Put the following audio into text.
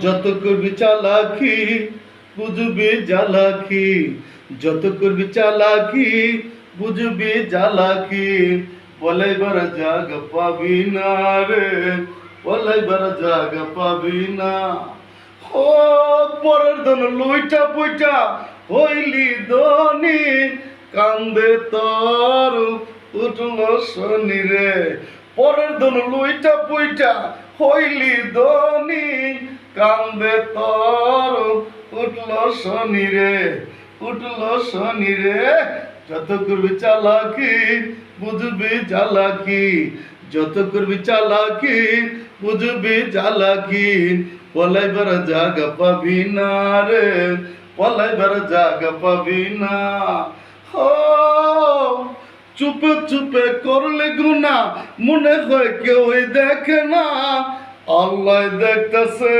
যত করবি চালাকি বুঝবি জ্বালাকি, যত করবি চালাকি বুঝবি জ্বালাকি, বলাইবার জায়গা পাবি না রে, বলাইবার জায়গা পাবি না। ও পরের ধন লইটা পইটা হইলি ধনী, কান্দে তোর উঠল শনি রে। পরের ধন লইটা পইটা হইলি ধনী, কান্দে তোর উঠল শনি রে, উঠল শনি রে। যত করবি চালাকি বুঝবি জ্বালাকি, যত করবি চালাকি বুঝবি জ্বালাকি, পলাইবার জায়গা পাবি না রে, পলাইবার জায়গা পাবি না। ও চুপে চুপে করলে গুনাহ মনে হয় কেউই দেখে না, আল্লাহ দেখতেছে।